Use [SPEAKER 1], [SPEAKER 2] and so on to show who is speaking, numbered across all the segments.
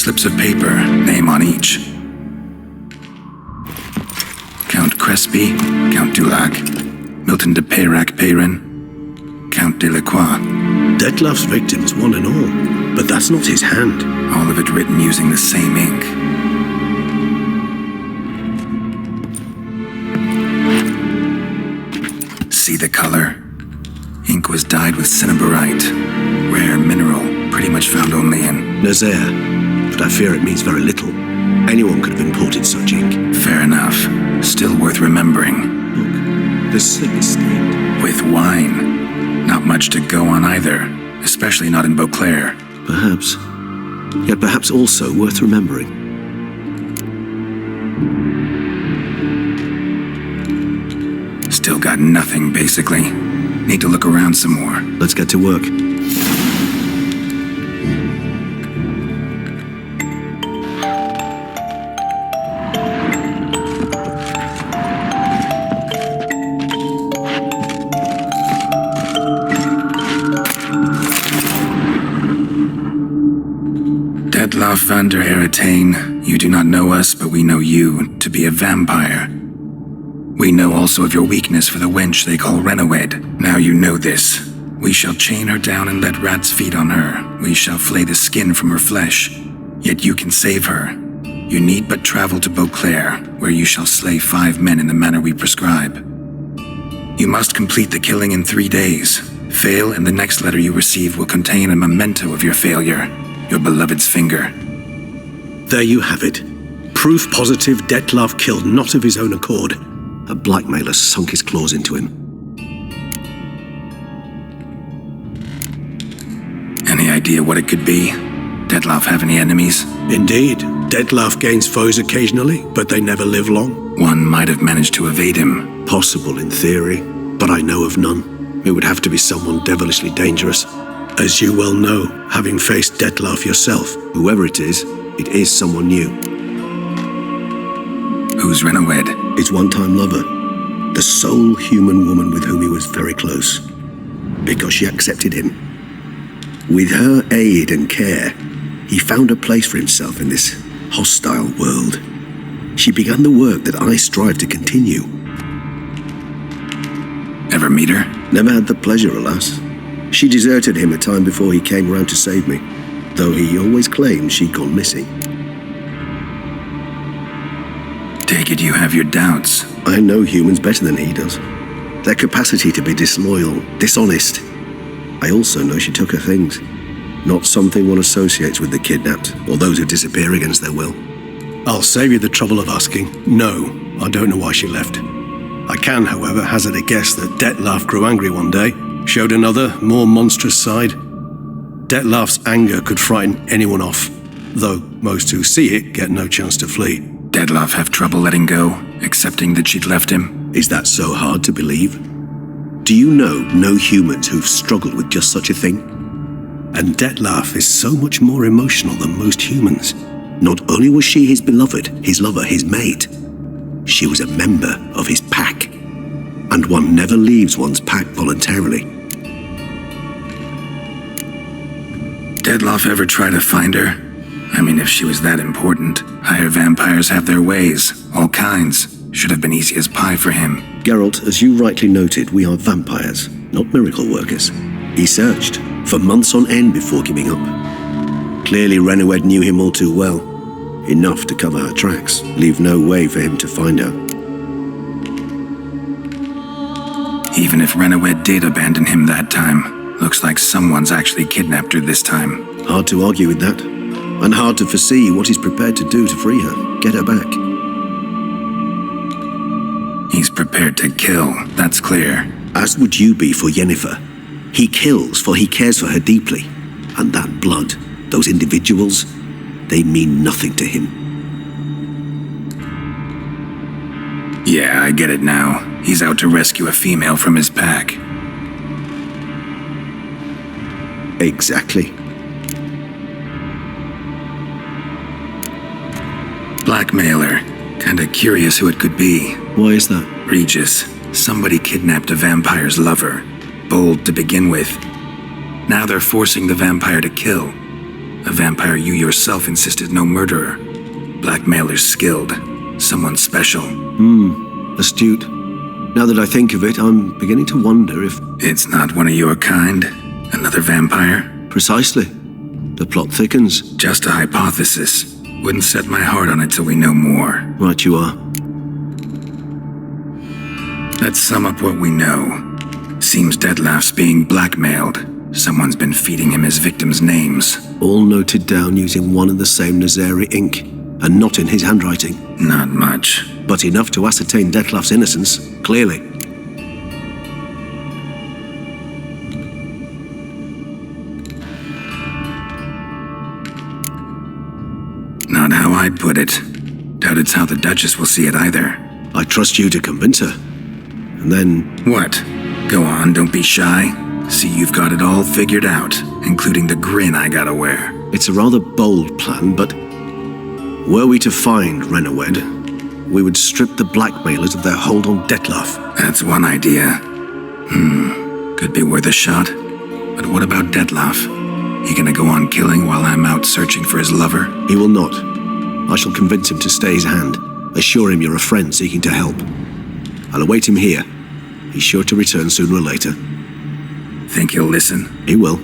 [SPEAKER 1] Slips of paper, name on each. Count Crespi, Count Dulac, Milton de Peyrac-Peyrin, Count Delacroix.
[SPEAKER 2] Dettlaff's victims, one and all, but that's not his hand.
[SPEAKER 1] All of it written using the same ink. See the color? Ink was dyed with cinnabarite, rare mineral, pretty much found only in
[SPEAKER 2] Nazaire, but I fear it means very little. Anyone could have imported such ink.
[SPEAKER 1] Fair enough. Still worth remembering.
[SPEAKER 2] Look, the slip is stained.
[SPEAKER 1] With wine. Not much to go on either, especially not in Beauclair.
[SPEAKER 2] Perhaps. Yet perhaps also worth remembering.
[SPEAKER 1] Still got nothing, basically. Need to look around some more.
[SPEAKER 2] Let's get to work.
[SPEAKER 1] Dettlaff van der Heretain, you do not know us, but we know you to be a vampire. We know also of your weakness for the wench they call Renawed. Now you know this. We shall chain her down and let rats feed on her. We shall flay the skin from her flesh. Yet you can save her. You need but travel to Beauclair, where you shall slay 5 men in the manner we prescribe. You must complete the killing in 3 days. Fail, and the next letter you receive will contain a memento of your failure. Your beloved's finger.
[SPEAKER 2] There you have it. Proof positive Dettlaff killed not of his own accord. A blackmailer sunk his claws into him.
[SPEAKER 1] Any idea what it could be? Dettlaff have any enemies?
[SPEAKER 2] Indeed. Dettlaff gains foes occasionally, but they never live long.
[SPEAKER 1] One might have managed to evade him.
[SPEAKER 2] Possible in theory, but I know of none. It would have to be someone devilishly dangerous. As you well know, having faced Dettlaff yourself, whoever it is someone new.
[SPEAKER 1] Who's Renawed?
[SPEAKER 2] His one-time lover, the sole human woman with whom he was very close, because she accepted him. With her aid and care, he found a place for himself in this hostile world. She began the work that I strive to continue.
[SPEAKER 1] Ever meet her?
[SPEAKER 2] Never had the pleasure, alas. She deserted him a time before he came round to save me, though he always claimed she'd gone missing.
[SPEAKER 1] Take it you have your doubts.
[SPEAKER 2] I know humans better than he does. Their capacity to be disloyal, dishonest. I also know she took her things. Not something one associates with the kidnapped, or those who disappear against their will. I'll save you the trouble of asking. No, I don't know why she left. I can, however, hazard a guess that Dettlaff grew angry one day, showed another, more monstrous side. Dettlaff's anger could frighten anyone off, though most who see it get no chance to flee.
[SPEAKER 1] Dettlaff have trouble letting go, accepting that she'd left him?
[SPEAKER 2] Is that so hard to believe? Do you know no humans who've struggled with just such a thing? And Dettlaff is so much more emotional than most humans. Not only was she his beloved, his lover, his mate, she was a member of his pack. And one never leaves one's pack voluntarily.
[SPEAKER 1] Dettlaff ever try to find her? I mean, if she was that important. Higher vampires have their ways, all kinds. Should have been easy as pie for him.
[SPEAKER 2] Geralt, as you rightly noted, we are vampires, not miracle workers. He searched for months on end before giving up. Clearly Renawed knew him all too well. Enough to cover her tracks, leave no way for him to find her.
[SPEAKER 1] Even if Renawed did abandon him that time, looks like someone's actually kidnapped her this time.
[SPEAKER 2] Hard to argue with that. And hard to foresee what he's prepared to do to free her, get her back.
[SPEAKER 1] He's prepared to kill, that's clear.
[SPEAKER 2] As would you be for Yennefer. He kills for he cares for her deeply. And that blood, those individuals, they mean nothing to him.
[SPEAKER 1] Yeah, I get it now. He's out to rescue a female from his pack.
[SPEAKER 2] Exactly.
[SPEAKER 1] Blackmailer. Kinda curious who it could be.
[SPEAKER 2] Why is that?
[SPEAKER 1] Regis. Somebody kidnapped a vampire's lover. Bold to begin with. Now they're forcing the vampire to kill. A vampire you yourself insisted no murderer. Blackmailer's skilled. Someone special.
[SPEAKER 2] Astute. Now that I think of it, I'm beginning to wonder if...
[SPEAKER 1] It's not one of your kind? Another vampire?
[SPEAKER 2] Precisely. The plot thickens.
[SPEAKER 1] Just a hypothesis. Wouldn't set my heart on it till we know more.
[SPEAKER 2] Right you are.
[SPEAKER 1] Let's sum up what we know. Seems Dettlaff's being blackmailed. Someone's been feeding him his victims' names.
[SPEAKER 2] All noted down using one and the same Nazari ink, and not in his handwriting.
[SPEAKER 1] Not much.
[SPEAKER 2] But enough to ascertain Dettlaff's innocence, clearly.
[SPEAKER 1] Not how I'd put it. Doubt it's how the Duchess will see it either.
[SPEAKER 2] I trust you to convince her. And then...
[SPEAKER 1] What? Go on, don't be shy. See, you've got it all figured out, including the grin I gotta wear.
[SPEAKER 2] It's a rather bold plan, but... Were we to find Renowed, we would strip the blackmailers of their hold on Dettlaff.
[SPEAKER 1] That's one idea. Could be worth a shot. But what about Dettlaff? He gonna go on killing while I'm out searching for his lover?
[SPEAKER 2] He will not. I shall convince him to stay his hand. Assure him you're a friend seeking to help. I'll await him here. He's sure to return sooner or later.
[SPEAKER 1] Think he'll listen?
[SPEAKER 2] He will.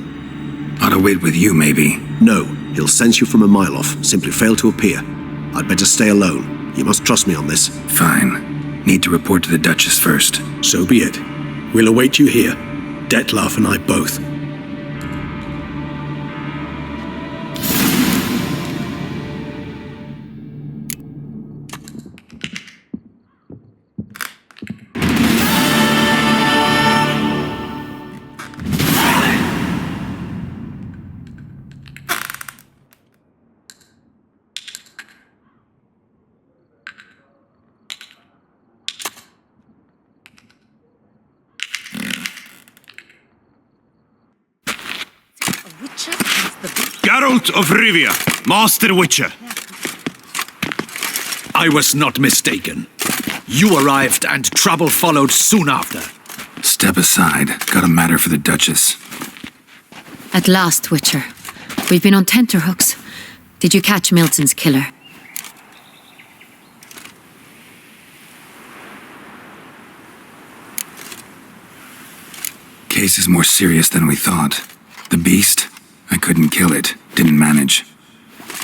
[SPEAKER 1] Ought to wait with you, maybe.
[SPEAKER 2] No, he'll sense you from a mile off. Simply fail to appear. I'd better stay alone. You must trust me on this.
[SPEAKER 1] Fine. Need to report to the Duchess first.
[SPEAKER 2] So be it. We'll await you here. Dettlaff and I both.
[SPEAKER 3] Geralt of Rivia, Master Witcher. I was not mistaken. You arrived and trouble followed soon after.
[SPEAKER 1] Step aside. Got a matter for the Duchess.
[SPEAKER 4] At last, Witcher. We've been on tenterhooks. Did you catch Milton's killer?
[SPEAKER 1] Case is more serious than we thought. The beast? I couldn't kill it. Didn't manage.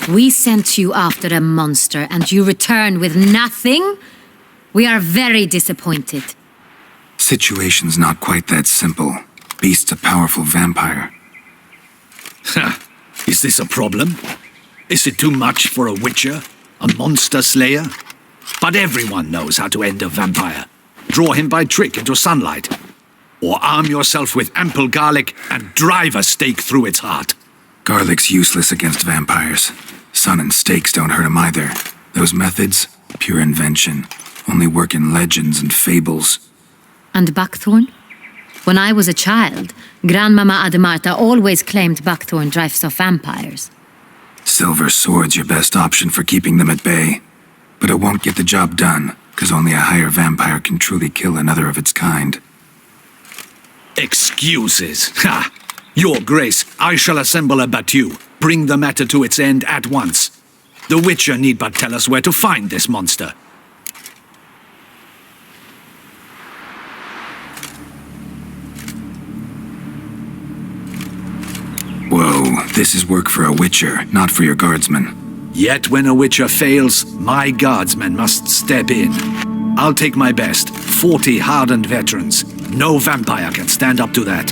[SPEAKER 4] We sent you after a monster and you returned with nothing? We are very disappointed.
[SPEAKER 1] Situation's not quite that simple. Beast's a powerful vampire.
[SPEAKER 3] Ha! Is this a problem? Is it too much for a witcher? A monster slayer? But everyone knows how to end a vampire. Draw him by trick into sunlight. Or arm yourself with ample garlic and drive a stake through its heart.
[SPEAKER 1] Garlic's useless against vampires. Sun and stakes don't hurt him either. Those methods, pure invention. Only work in legends and fables.
[SPEAKER 4] And buckthorn? When I was a child, Grandmama Ademarta always claimed buckthorn drives off vampires.
[SPEAKER 1] Silver sword's your best option for keeping them at bay. But it won't get the job done, because only a higher vampire can truly kill another of its kind.
[SPEAKER 3] Excuses. Ha! Your Grace, I shall assemble a battue. Bring the matter to its end at once. The Witcher need but tell us where to find this monster.
[SPEAKER 1] Whoa, this is work for a Witcher, not for your guardsmen.
[SPEAKER 3] Yet when a Witcher fails, my guardsmen must step in. I'll take my best. 40 hardened veterans. No vampire can stand up to that.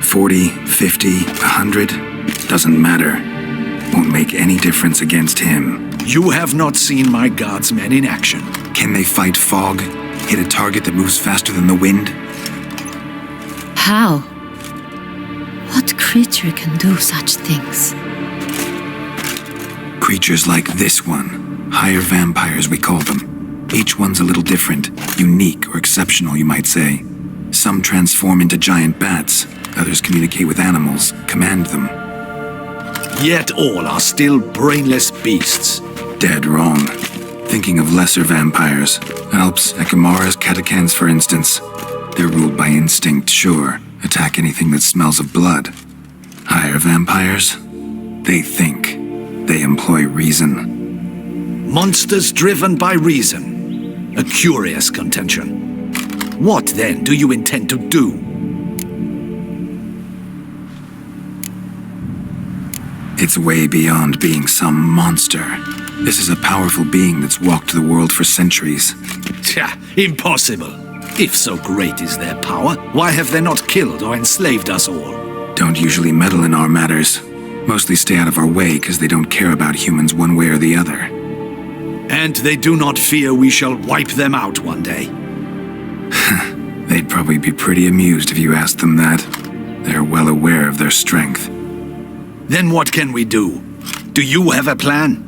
[SPEAKER 1] 40, 50, 100? Doesn't matter. Won't make any difference against him.
[SPEAKER 3] You have not seen my guardsmen in action.
[SPEAKER 1] Can they fight fog? Hit a target that moves faster than the wind?
[SPEAKER 4] How? What creature can do such things?
[SPEAKER 1] Creatures like this one. Higher vampires, we call them. Each one's a little different. Unique or exceptional, you might say. Some transform into giant bats. Others communicate with animals, command them.
[SPEAKER 3] Yet all are still brainless beasts.
[SPEAKER 1] Dead wrong. Thinking of lesser vampires. Alps, Ekamaras, Catechans, for instance. They're ruled by instinct, sure. Attack anything that smells of blood. Higher vampires? They think. They employ reason.
[SPEAKER 3] Monsters driven by reason. A curious contention. What, then, do you intend to do?
[SPEAKER 1] It's way beyond being some monster. This is a powerful being that's walked the world for centuries.
[SPEAKER 3] Tja, impossible. If so great is their power, why have they not killed or enslaved us all?
[SPEAKER 1] Don't usually meddle in our matters. Mostly stay out of our way because they don't care about humans one way or the other.
[SPEAKER 3] And they do not fear we shall wipe them out one day.
[SPEAKER 1] They'd probably be pretty amused if you asked them that. They're well aware of their strength.
[SPEAKER 3] Then what can we do? Do you have a plan?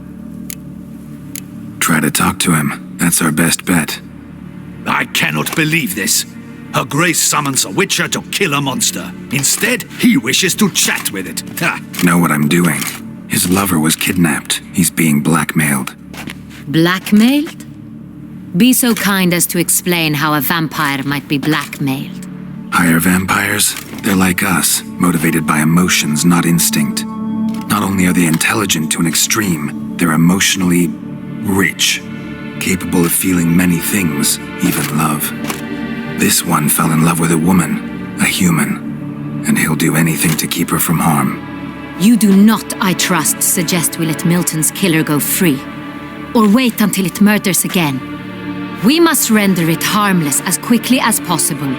[SPEAKER 1] Try to talk to him. That's our best bet.
[SPEAKER 3] I cannot believe this. Her Grace summons a witcher to kill a monster. Instead, he wishes to chat with it. Ha!
[SPEAKER 1] Know what I'm doing. His lover was kidnapped. He's being blackmailed.
[SPEAKER 4] Blackmailed? Be so kind as to explain how a vampire might be blackmailed.
[SPEAKER 1] Higher vampires? They're like us, motivated by emotions, not instinct. Not only are they intelligent to an extreme, they're emotionally rich, capable of feeling many things, even love. This one fell in love with a woman, a human, and he'll do anything to keep her from harm.
[SPEAKER 4] You do not, I trust, suggest we let Milton's killer go free, or wait until it murders again. We must render it harmless as quickly as possible.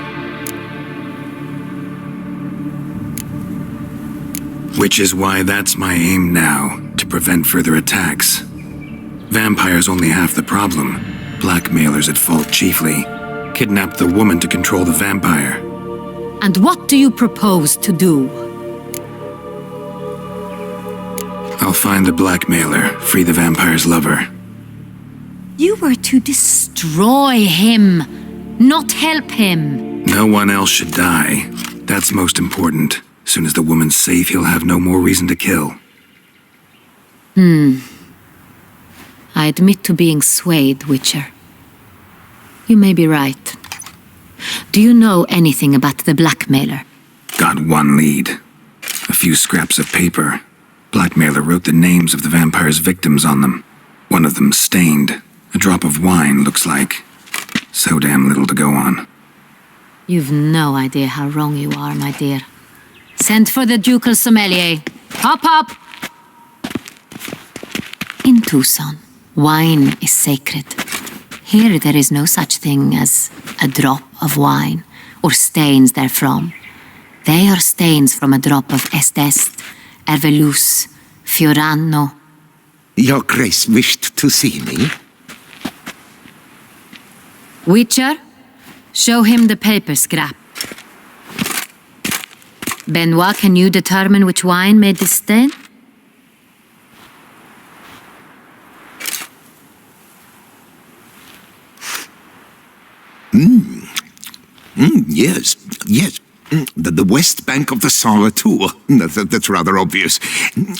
[SPEAKER 1] Which is why that's my aim now, to prevent further attacks. Vampires only half the problem. Blackmailers at fault chiefly. Kidnapped the woman to control the vampire.
[SPEAKER 4] And what do you propose to do?
[SPEAKER 1] I'll find the blackmailer, free the vampire's lover.
[SPEAKER 4] You were to destroy him, not help him.
[SPEAKER 1] No one else should die. That's most important. Soon as the woman's safe, he'll have no more reason to kill.
[SPEAKER 4] I admit to being swayed, Witcher. You may be right. Do you know anything about the blackmailer?
[SPEAKER 1] Got one lead. A few scraps of paper. Blackmailer wrote the names of the vampire's victims on them. One of them stained. A drop of wine, looks like. So damn little to go on.
[SPEAKER 4] You've no idea how wrong you are, my dear. Send for the ducal sommelier. Hop, hop! In Tucson, wine is sacred. Here there is no such thing as a drop of wine, or stains therefrom. They are stains from a drop of Estest, Ervelus, Fiorano.
[SPEAKER 5] Your Grace wished to see me?
[SPEAKER 4] Witcher, show him the paper scrap. Benoit, can you determine which wine made this stain?
[SPEAKER 5] Yes. The west bank of the Saint-Latour. That's rather obvious.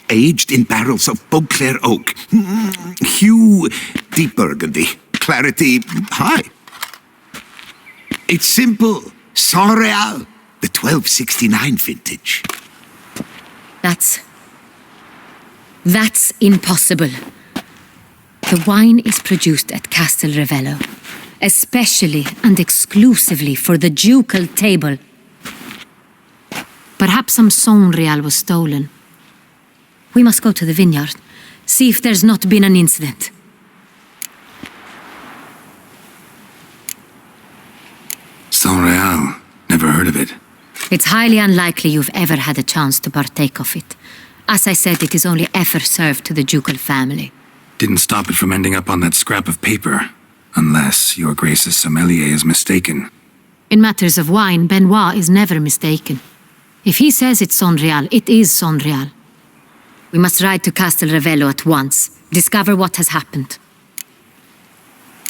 [SPEAKER 5] Aged in barrels of Beauclair oak. Hue, deep burgundy. Clarity, high. It's simple. Saint-Réal, the 1269 vintage.
[SPEAKER 4] That's impossible. The wine is produced at Castel Ravello, especially and exclusively for the ducal table. Perhaps some Saint-Réal was stolen. We must go to the vineyard, see if there's not been an incident.
[SPEAKER 1] Saint-Réal. Never heard of it.
[SPEAKER 4] It's highly unlikely you've ever had a chance to partake of it. As I said, it is only ever served to the ducal family.
[SPEAKER 1] Didn't stop it from ending up on that scrap of paper. Unless your Grace's sommelier is mistaken.
[SPEAKER 4] In matters of wine, Benoit is never mistaken. If he says it's Saint-Réal, it is Saint-Réal. We must ride to Castel Ravello at once, discover what has happened.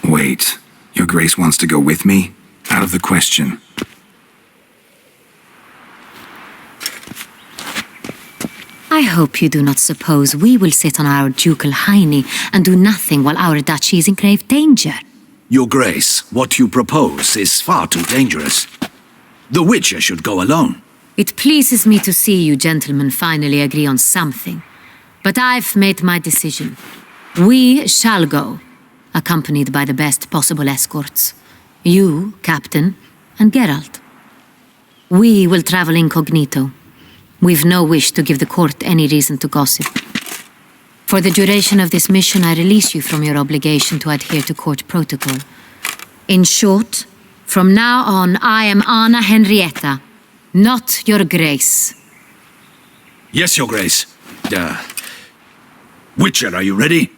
[SPEAKER 1] Wait, your Grace wants to go with me? Out of the question.
[SPEAKER 4] I hope you do not suppose we will sit on our ducal hiney and do nothing while our duchy is in grave danger.
[SPEAKER 3] Your Grace, what you propose is far too dangerous. The Witcher should go alone.
[SPEAKER 4] It pleases me to see you gentlemen finally agree on something. But I've made my decision. We shall go, accompanied by the best possible escorts. You, Captain, and Geralt. We will travel incognito. We've no wish to give the court any reason to gossip. For the duration of this mission, I release you from your obligation to adhere to court protocol. In short, from now on, I am Anna Henrietta, not your grace.
[SPEAKER 3] Yes, your grace. Witcher, are you ready?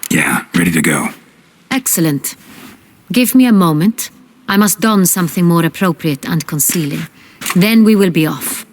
[SPEAKER 1] Yeah, ready to go.
[SPEAKER 4] Excellent. Give me a moment. I must don something more appropriate and concealing. Then we will be off.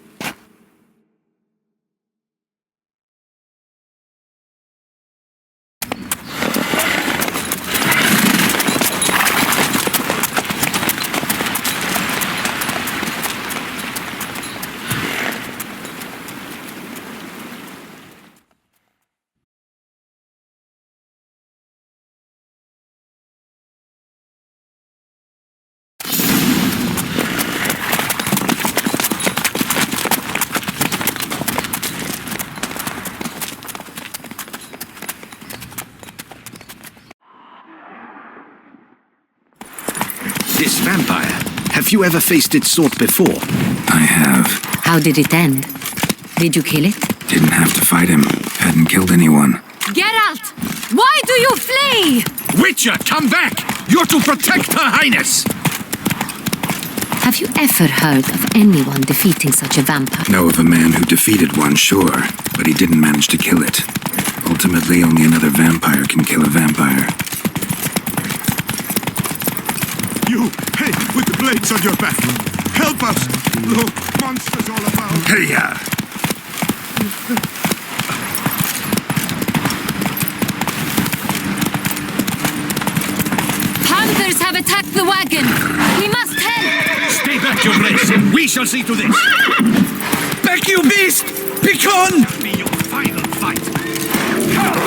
[SPEAKER 3] This vampire, have you ever faced its sort before?
[SPEAKER 1] I have.
[SPEAKER 4] How did it end? Did you kill it?
[SPEAKER 1] Didn't have to fight him. Hadn't killed anyone.
[SPEAKER 4] Geralt! Why do you flee?
[SPEAKER 3] Witcher, come back! You're to protect Her Highness!
[SPEAKER 4] Have you ever heard of anyone defeating such a vampire?
[SPEAKER 1] Know of a man who defeated one, sure, but he didn't manage to kill it. Ultimately, only another vampire can kill a vampire.
[SPEAKER 5] You, hey, with the blades on your back. Help us! Look, monsters all about.
[SPEAKER 1] Hey-ya!
[SPEAKER 4] Panthers have attacked the wagon! We must help!
[SPEAKER 3] Stay back, your grace! We shall see to this! Back, you beast! Begone! Be your final fight! Help!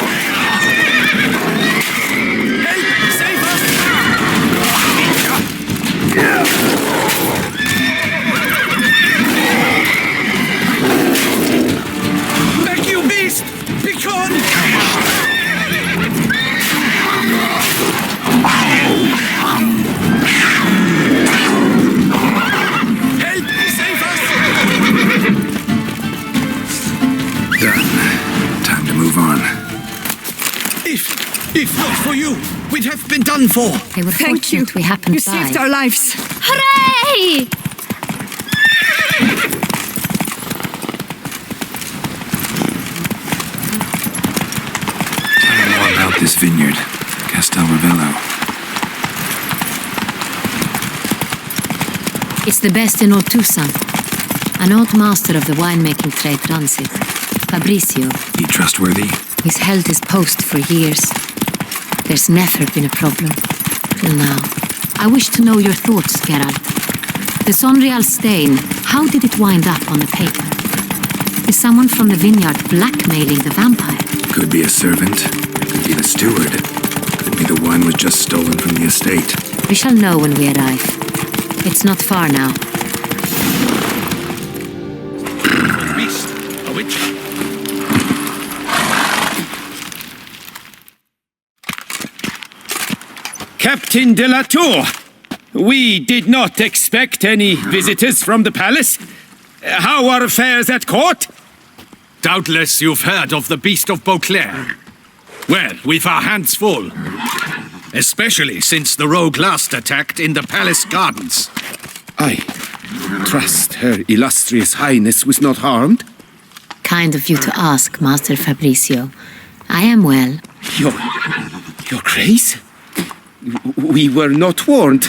[SPEAKER 3] Save us! Back, you beast! Begone! Help! Save us!
[SPEAKER 1] Done. Time to move on.
[SPEAKER 3] If not for you, we'd have been done for.
[SPEAKER 4] They were
[SPEAKER 6] Thank you.
[SPEAKER 4] fortunate we happened
[SPEAKER 6] You
[SPEAKER 4] by.
[SPEAKER 6] saved our lives.
[SPEAKER 4] Hooray!
[SPEAKER 1] Tell me more about this vineyard. Castel Ravello.
[SPEAKER 4] It's the best in all Tucson. An old master of the winemaking trade runs it. Fabrizio.
[SPEAKER 1] He trustworthy?
[SPEAKER 4] He's held his post for years. There's never been a problem. Till now. I wish to know your thoughts, Geralt. The Sonreal stain, how did it wind up on the paper? Is someone from the vineyard blackmailing the vampire?
[SPEAKER 1] Could be a servant. Could be the steward. Could be the one was just stolen from the estate.
[SPEAKER 4] We shall know when we arrive. It's not far now.
[SPEAKER 3] Beast, a witch.
[SPEAKER 7] Captain de la Tour, we did not expect any visitors from the palace. How are affairs at court?
[SPEAKER 3] Doubtless you've heard of the Beast of Beauclair. Well, we've our hands full. Especially since the rogue last attacked in the palace gardens.
[SPEAKER 7] I trust Her Illustrious Highness was not harmed.
[SPEAKER 4] Kind of you to ask, Master Fabrizio. I am well.
[SPEAKER 7] Your Grace? We were not warned.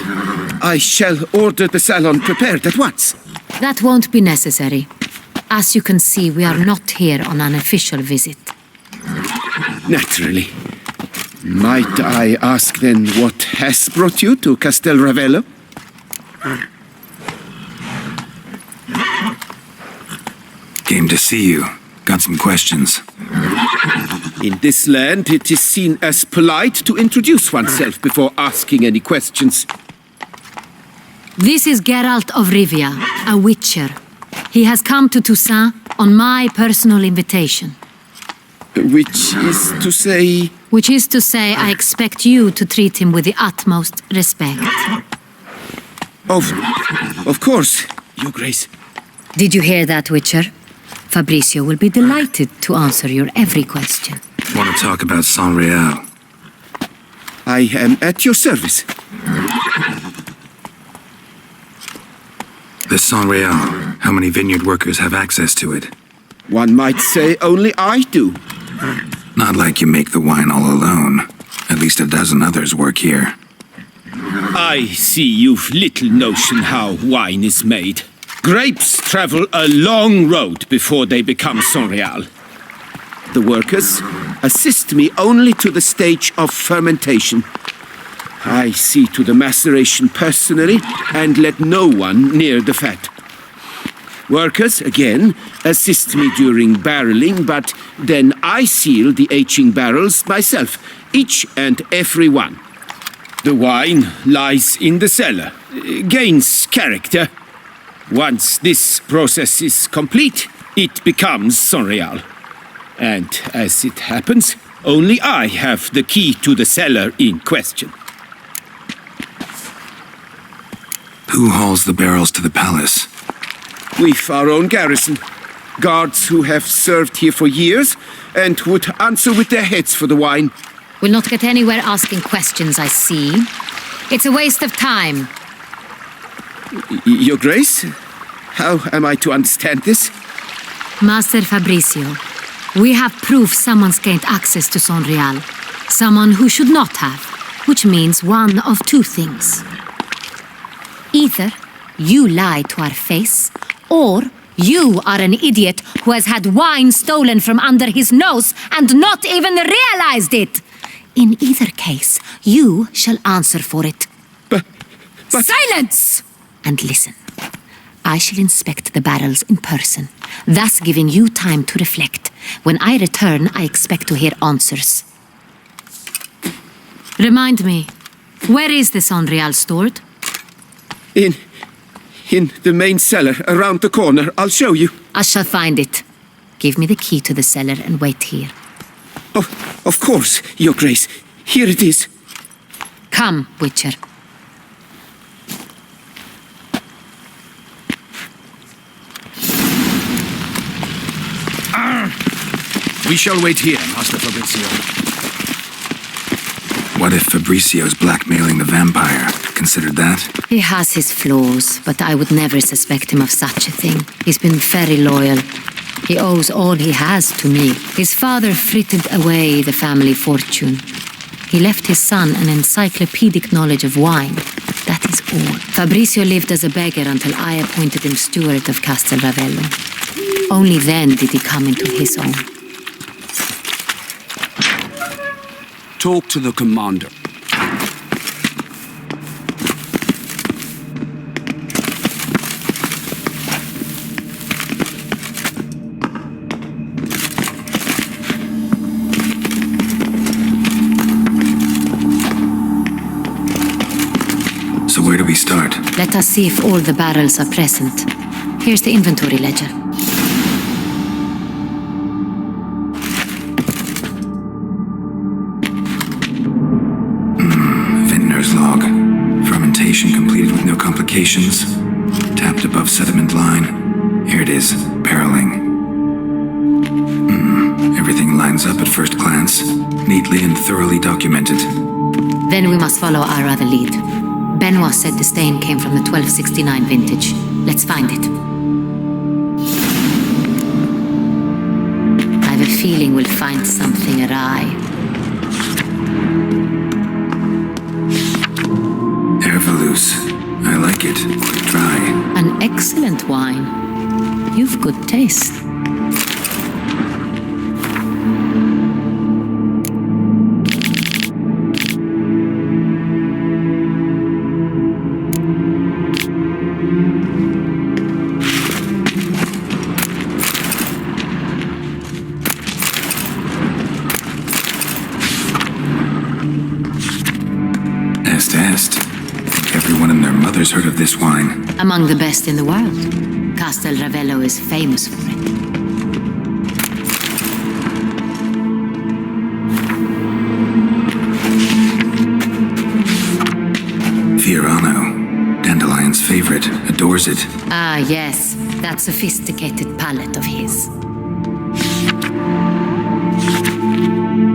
[SPEAKER 7] I shall order the salon prepared at once.
[SPEAKER 4] That won't be necessary. As you can see, we are not here on an official visit.
[SPEAKER 7] Naturally. Might I ask then what has brought you to Castel Ravello?
[SPEAKER 1] Came to see you. Got some questions.
[SPEAKER 7] In this land, it is seen as polite to introduce oneself before asking any questions.
[SPEAKER 4] This is Geralt of Rivia, a witcher. He has come to Toussaint on my personal invitation.
[SPEAKER 7] Which is to say...
[SPEAKER 4] Which is to say, I expect you to treat him with the utmost respect.
[SPEAKER 7] Of course, Your Grace.
[SPEAKER 4] Did you hear that, Witcher? Fabricio will be delighted to answer your every question.
[SPEAKER 1] Want to talk about Saint-Réal?
[SPEAKER 7] I am at your service.
[SPEAKER 1] The Saint-Réal. How many vineyard workers have access to it?
[SPEAKER 7] One might say only I do.
[SPEAKER 1] Not like you make the wine all alone. At least a dozen others work here.
[SPEAKER 7] I see you've little notion how wine is made. Grapes travel a long road before they become Saint-Réal. The workers assist me only to the stage of fermentation. I see to the maceration personally and let no one near the fat. Workers, again, assist me during barreling, but then I seal the aging barrels myself, each and every one. The wine lies in the cellar, gains character. Once this process is complete, it becomes Saint-Réal. And as it happens, only I have the key to the cellar in question.
[SPEAKER 1] Who hauls the barrels to the palace?
[SPEAKER 7] We've our own garrison. Guards who have served here for years and would answer with their heads for the wine.
[SPEAKER 4] We'll not get anywhere asking questions, I see. It's a waste of time.
[SPEAKER 7] Your Grace? How am I to understand this?
[SPEAKER 4] Master Fabricio, we have proof someone's gained access to Saint-Réal. Someone who should not have, which means one of two things. Either you lie to our face, or you are an idiot who has had wine stolen from under his nose and not even realized it. In either case, you shall answer for it.
[SPEAKER 7] But...
[SPEAKER 4] Silence! And listen. I shall inspect the barrels in person, thus giving you time to reflect. When I return, I expect to hear answers. Remind me, where is the Saint-Réal stored?
[SPEAKER 7] In the main cellar, around the corner. I'll show you.
[SPEAKER 4] I shall find it. Give me the key to the cellar and wait here.
[SPEAKER 7] Oh, of course, Your Grace. Here it is.
[SPEAKER 4] Come, Witcher.
[SPEAKER 3] We shall wait here, Master Fabricio.
[SPEAKER 1] What if Fabricio's blackmailing the vampire? Considered that?
[SPEAKER 4] He has his flaws, but I would never suspect him of such a thing. He's been very loyal. He owes all he has to me. His father frittered away the family fortune. He left his son an encyclopedic knowledge of wine. That is all. Fabricio lived as a beggar until I appointed him steward of Castel Ravello. Only then did he come into his own.
[SPEAKER 6] Talk to the commander.
[SPEAKER 1] So where do we start?
[SPEAKER 4] Let us see if all the barrels are present. Here's the inventory ledger.
[SPEAKER 1] Vintner's log. Fermentation completed with no complications. Tapped above sediment line. Here it is, barreling. Everything lines up at first glance, neatly and thoroughly documented.
[SPEAKER 4] Then we must follow our other lead. Benoit said the stain came from the 1269 vintage. Let's find it. I have a feeling we'll find something awry.
[SPEAKER 1] Herveloos. I like it. Quite dry.
[SPEAKER 4] An excellent wine. You've good taste.
[SPEAKER 1] everyone and their mother's heard of this wine.
[SPEAKER 4] Among the best in the world. Castel Ravello is famous for it.
[SPEAKER 1] Fiorano, Dandelion's favorite, adores it.
[SPEAKER 4] Ah, yes. That sophisticated palate of his.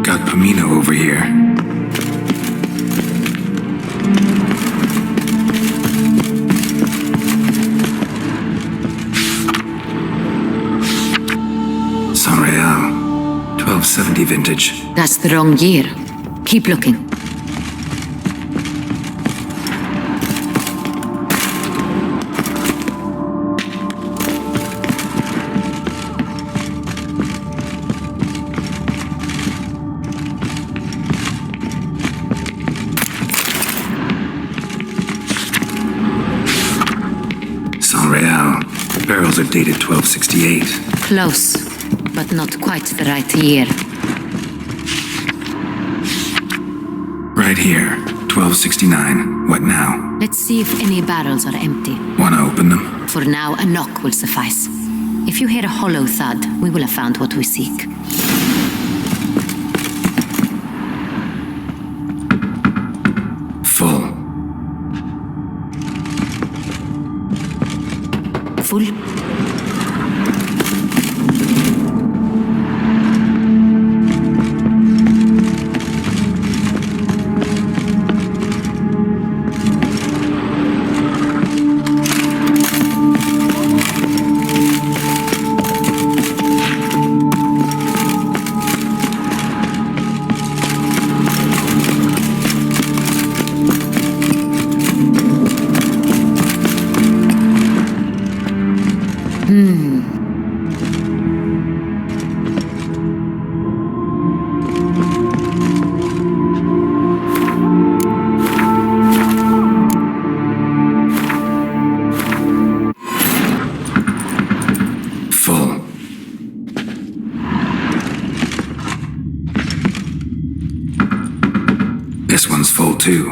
[SPEAKER 1] Got Pomino over here. San Real, 1270 vintage.
[SPEAKER 4] That's the wrong year. Keep looking.
[SPEAKER 1] San Real, barrels are dated 1268.
[SPEAKER 4] Close, but not quite the right year.
[SPEAKER 1] Right here, 1269. What now?
[SPEAKER 4] Let's see if any barrels are empty.
[SPEAKER 1] Wanna open them?
[SPEAKER 4] For now, a knock will suffice. If you hear a hollow thud, we will have found what we seek.
[SPEAKER 1] Full.
[SPEAKER 4] Full?
[SPEAKER 1] This one's full too.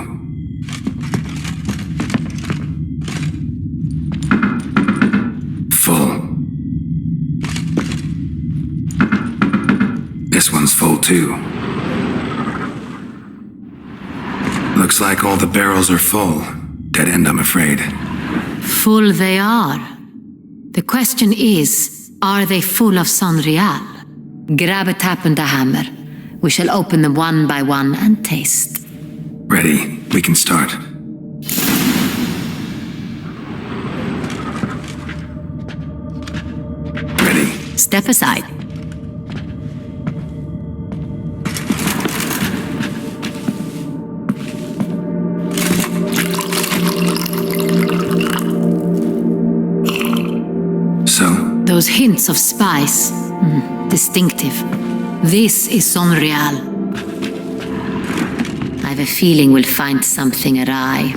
[SPEAKER 1] Full. This one's full too. Looks like all the barrels are full. Dead end, I'm afraid.
[SPEAKER 4] Full they are. The question is, are they full of San Real? Grab a tap and a hammer. We shall open them one by one and taste.
[SPEAKER 1] Ready. We can start. Ready.
[SPEAKER 4] Step aside.
[SPEAKER 1] So?
[SPEAKER 4] Those hints of spice. Distinctive. This is San Real. I have a feeling we'll find something awry.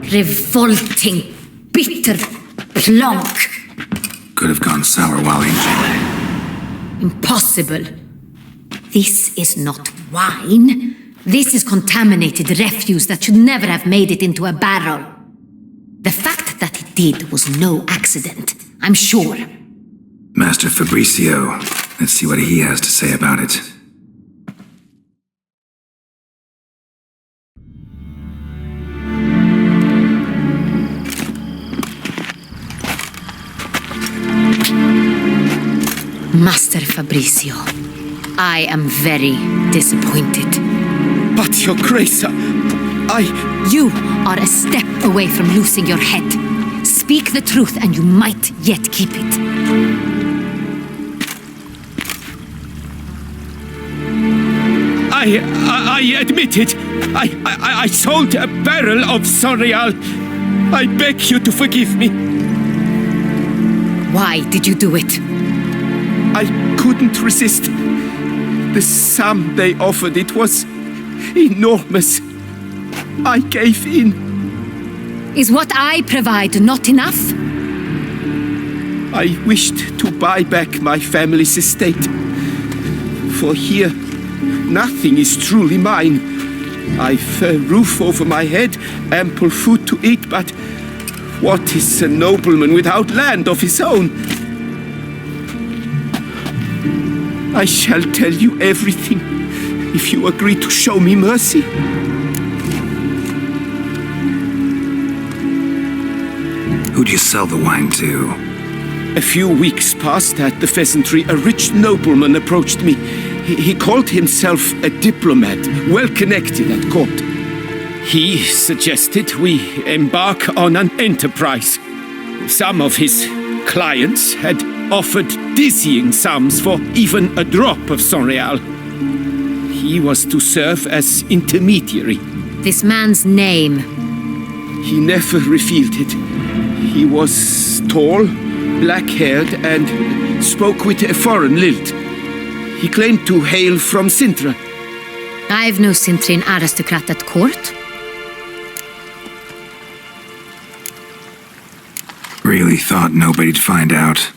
[SPEAKER 4] Revolting, bitter plonk.
[SPEAKER 1] Could have gone sour while aging.
[SPEAKER 4] Impossible. This is not wine. This is contaminated refuse that should never have made it into a barrel. The fact that it did was no accident, I'm sure.
[SPEAKER 1] Master Fabricio. Let's see what he has to say about it.
[SPEAKER 4] Master Fabricio, I am very disappointed.
[SPEAKER 7] But, Your Grace,
[SPEAKER 4] You are a step away from losing your head. Speak the truth and you might yet keep it.
[SPEAKER 7] I admit it. I sold a barrel of Sorial. I beg you to forgive me.
[SPEAKER 4] Why did you do it?
[SPEAKER 7] I couldn't resist. The sum they offered, it was enormous. I gave in.
[SPEAKER 4] Is what I provide not enough?
[SPEAKER 7] I wished to buy back my family's estate. For here, nothing is truly mine. I've a roof over my head, ample food to eat, but what is a nobleman without land of his own? I shall tell you everything if you agree to show me mercy.
[SPEAKER 1] Who'd you sell the wine to?
[SPEAKER 7] A few weeks past at the pheasantry, a rich nobleman approached me. He called himself a diplomat, well connected at court. He suggested we embark on an enterprise. Some of his clients had offered dizzying sums for even a drop of Sorial. He was to serve as intermediary.
[SPEAKER 4] This man's name.
[SPEAKER 7] He never revealed it. He was tall, black-haired, and spoke with a foreign lilt. He claimed to hail from Sintra.
[SPEAKER 4] I've no Sintrin aristocrat at court.
[SPEAKER 1] Really thought nobody'd find out.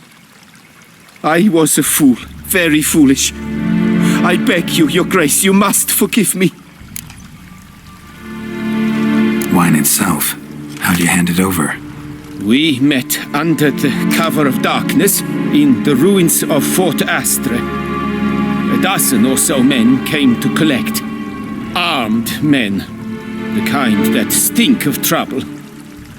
[SPEAKER 7] I was a fool, very foolish. I beg you, your grace, you must forgive me.
[SPEAKER 1] Wine itself, how'd you hand it over?
[SPEAKER 7] We met under the cover of darkness in the ruins of Fort Astre. A dozen or so men came to collect. Armed men, the kind that stink of trouble.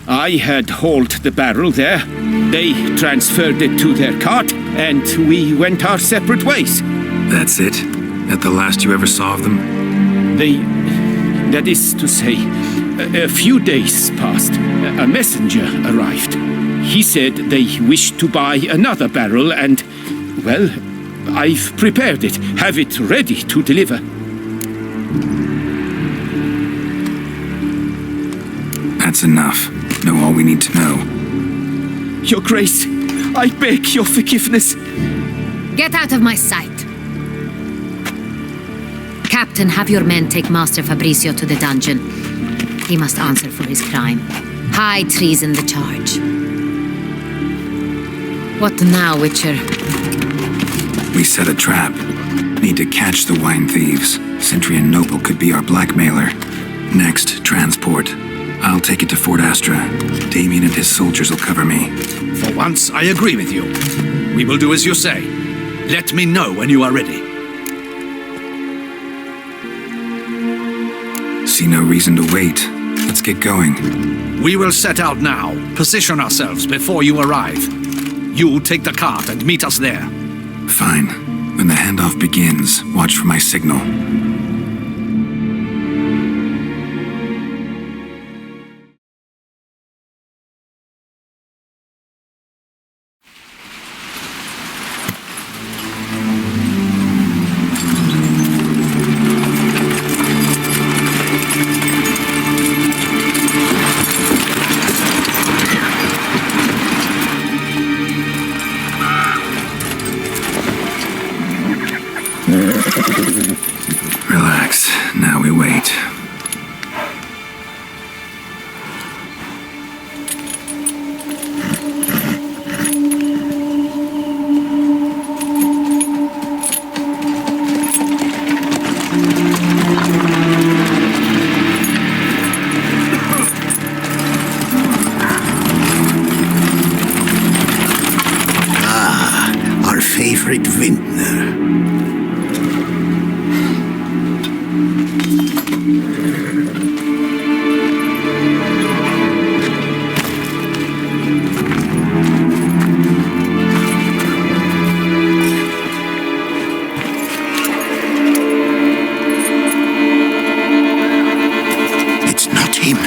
[SPEAKER 7] I had hauled the barrel there. They transferred it to their cart, and we went our separate ways.
[SPEAKER 1] That's it? That the last you ever saw of them?
[SPEAKER 7] That is to say, a few days passed. A messenger arrived. He said they wished to buy another barrel and, well, I've prepared it, have it ready to deliver.
[SPEAKER 1] That's enough. Know all we need to know.
[SPEAKER 7] Your Grace, I beg your forgiveness.
[SPEAKER 4] Get out of my sight. Captain, have your men take Master Fabrizio to the dungeon. He must answer for his crime. High treason the charge. What now, Witcher?
[SPEAKER 1] We set a trap. Need to catch the wine thieves. Sentry and Noble could be our blackmailer. Next, transport. I'll take it to Fort Astra. Damien and his soldiers will cover me.
[SPEAKER 3] For once, I agree with you. We will do as you say. Let me know when you are ready.
[SPEAKER 1] See no reason to wait. Let's get going.
[SPEAKER 3] We will set out now. Position ourselves before you arrive. You take the cart and meet us there.
[SPEAKER 1] Fine. When the handoff begins, watch for my signal. Relax. Now we wait.
[SPEAKER 5] Our favorite vintner. It's not him.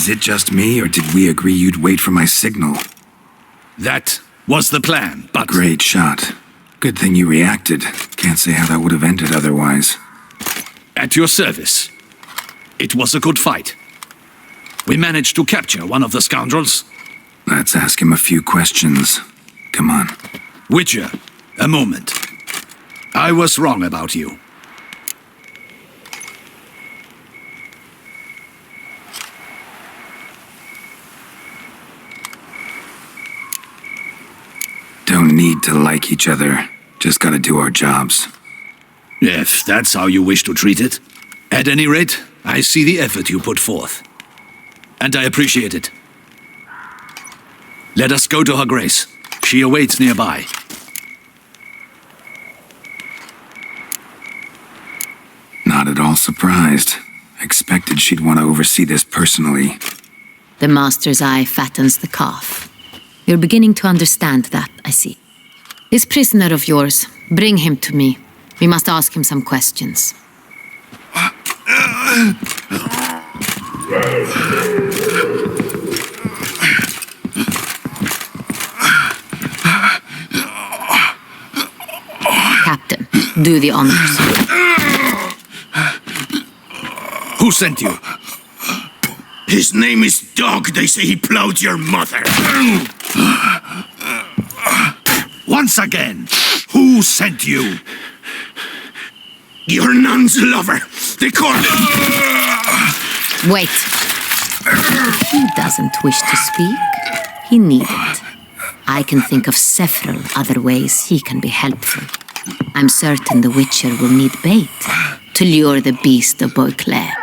[SPEAKER 1] Is it just me, or did we agree you'd wait for my signal?
[SPEAKER 3] That was the plan, but...
[SPEAKER 1] Great shot. Good thing you reacted. Can't say how that would have ended otherwise.
[SPEAKER 3] At your service. It was a good fight. We managed to capture one of the scoundrels.
[SPEAKER 1] Let's ask him a few questions. Come on.
[SPEAKER 3] Witcher, a moment. I was wrong about you.
[SPEAKER 1] Don't need to like each other. Just gotta do our jobs.
[SPEAKER 3] If that's how you wish to treat it. At any rate, I see the effort you put forth. And I appreciate it. Let us go to her grace. She awaits nearby.
[SPEAKER 1] Not at all surprised. Expected she'd want to oversee this personally.
[SPEAKER 4] The master's eye fattens the calf. You're beginning to understand that, I see. This prisoner of yours, bring him to me. We must ask him some questions. Captain, do the honors.
[SPEAKER 3] Who sent you?
[SPEAKER 8] His name is Dog. They say he plowed your mother.
[SPEAKER 3] Once again, who sent you?
[SPEAKER 8] Your nun's lover. They call him.
[SPEAKER 4] Wait. He doesn't wish to speak. He needn't. I can think of several other ways he can be helpful. I'm certain the Witcher will need bait to lure the beast of Beauclair.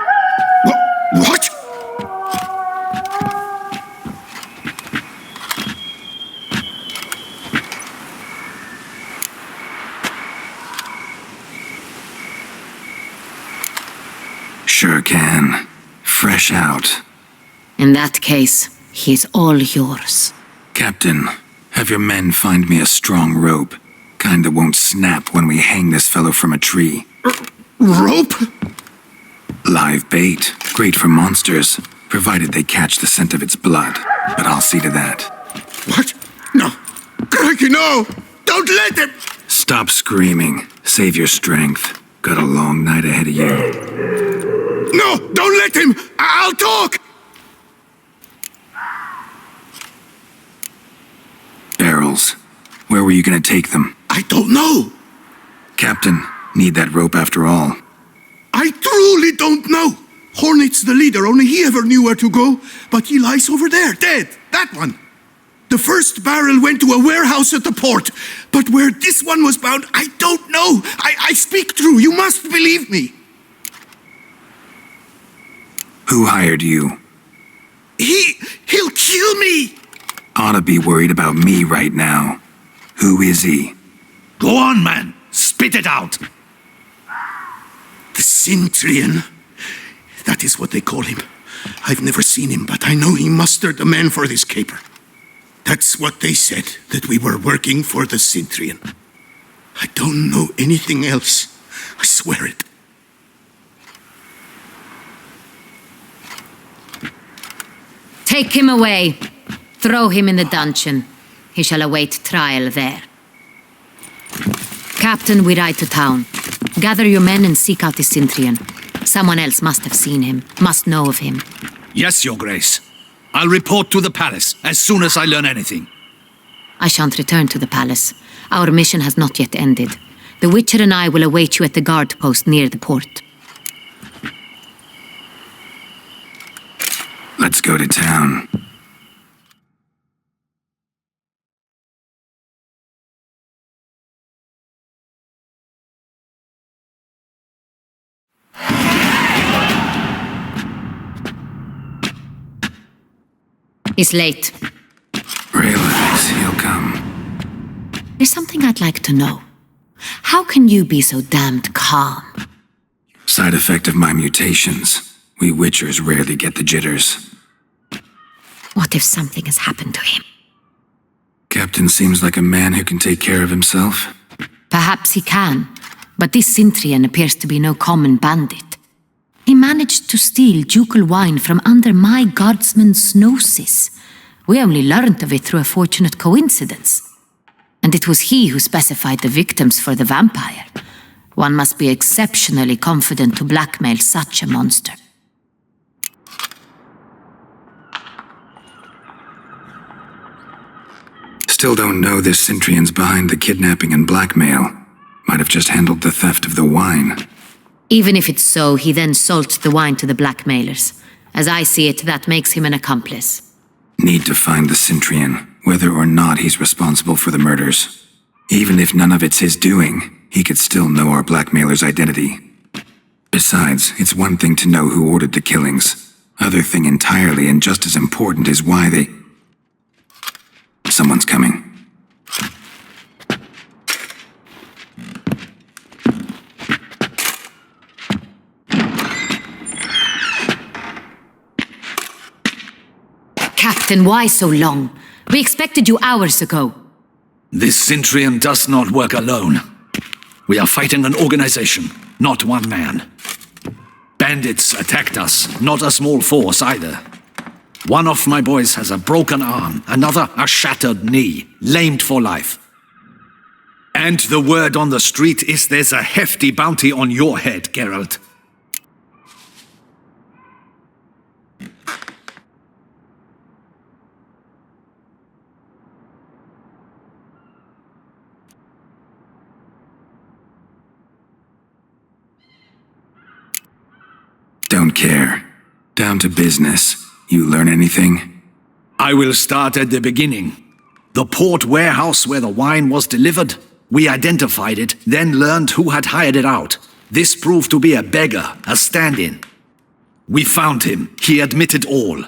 [SPEAKER 8] What?
[SPEAKER 1] Sure can. Fresh out.
[SPEAKER 4] In that case, he's all yours.
[SPEAKER 1] Captain, have your men find me a strong rope. Kind that won't snap when we hang this fellow from a tree.
[SPEAKER 8] Rope?
[SPEAKER 1] Live bait. Great for monsters, provided they catch the scent of its blood. But I'll see to that.
[SPEAKER 8] What? No. Crikey, no! Don't let him!
[SPEAKER 1] Stop screaming. Save your strength. Got a long night ahead of you.
[SPEAKER 8] No! Don't let him! I'll talk!
[SPEAKER 1] Barrels. Where were you gonna take them?
[SPEAKER 8] I don't know.
[SPEAKER 1] Captain, need that rope after all.
[SPEAKER 8] I truly don't know. Hornet's the leader, only he ever knew where to go. But he lies over there, dead. That one. The first barrel went to a warehouse at the port. But where this one was bound, I don't know. I speak true. You must believe me.
[SPEAKER 1] Who hired you?
[SPEAKER 8] He'll kill me.
[SPEAKER 1] Ought to be worried about me right now. Who is he?
[SPEAKER 3] Go on, man. Spit it out.
[SPEAKER 8] The Cintrian. That is what they call him. I've never seen him, but I know he mustered the men for this caper. That's what they said, that we were working for the Cintrian. I don't know anything else. I swear it.
[SPEAKER 4] Take him away. Throw him in the dungeon. He shall await trial there. Captain, we ride to town. Gather your men and seek out the Cintrian. Someone else must have seen him, must know of him.
[SPEAKER 3] Yes, Your Grace. I'll report to the palace as soon as I learn anything.
[SPEAKER 4] I shan't return to the palace. Our mission has not yet ended. The Witcher and I will await you at the guard post near the port.
[SPEAKER 1] Let's go to town.
[SPEAKER 4] He's late.
[SPEAKER 1] Relax, he'll come.
[SPEAKER 4] There's something I'd like to know. How can you be so damned calm?
[SPEAKER 1] Side effect of my mutations. We Witchers rarely get the jitters.
[SPEAKER 4] What if something has happened to him?
[SPEAKER 1] Captain seems like a man who can take care of himself.
[SPEAKER 4] Perhaps he can, but this Cintrian appears to be no common bandit. He managed to steal ducal wine from under my guardsman's noses. We only learned of it through a fortunate coincidence. And it was he who specified the victims for the vampire. One must be exceptionally confident to blackmail such a monster.
[SPEAKER 1] Still don't know this Cintrian's behind the kidnapping and blackmail. Might have just handled the theft of the wine.
[SPEAKER 4] Even if it's so, he then sold the wine to the blackmailers. As I see it, that makes him an accomplice.
[SPEAKER 1] Need to find the Cintrian, whether or not he's responsible for the murders. Even if none of it's his doing, he could still know our blackmailer's identity. Besides, it's one thing to know who ordered the killings. Other thing entirely, and just as important, is why they... Someone's coming.
[SPEAKER 4] Captain, why so long? We expected you hours ago.
[SPEAKER 3] This Cintrian does not work alone. We are fighting an organization, not one man. Bandits attacked us, not a small force either. One of my boys has a broken arm, another a shattered knee, lamed for life. And the word on the street is there's a hefty bounty on your head, Geralt.
[SPEAKER 1] Don't care. Down to business. You learn anything?
[SPEAKER 3] I will start at the beginning. The port warehouse where the wine was delivered. We identified it, then learned who had hired it out. This proved to be a beggar, a stand-in. We found him. He admitted all.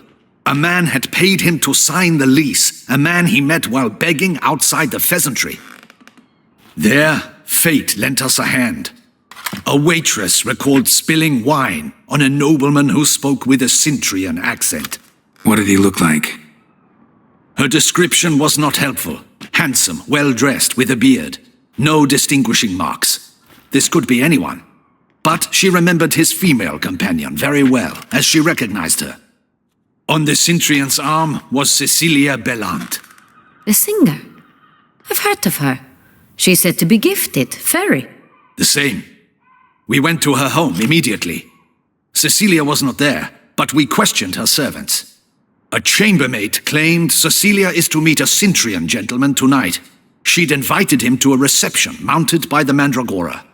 [SPEAKER 3] A man had paid him to sign the lease, a man he met while begging outside the pheasantry. There, fate lent us a hand. A waitress recalled spilling wine on a nobleman who spoke with a Cintrian accent.
[SPEAKER 1] What did he look like?
[SPEAKER 3] Her description was not helpful. Handsome, well-dressed, with a beard. No distinguishing marks. This could be anyone. But she remembered his female companion very well, as she recognized her. On the Cintrian's arm was Cecilia Bellant.
[SPEAKER 4] The singer? I've heard of her. She's said to be gifted, fairy.
[SPEAKER 3] The same. We went to her home immediately. Cecilia was not there, but we questioned her servants. A chambermaid claimed Cecilia is to meet a Cintrian gentleman tonight. She'd invited him to a reception mounted by the Mandragora.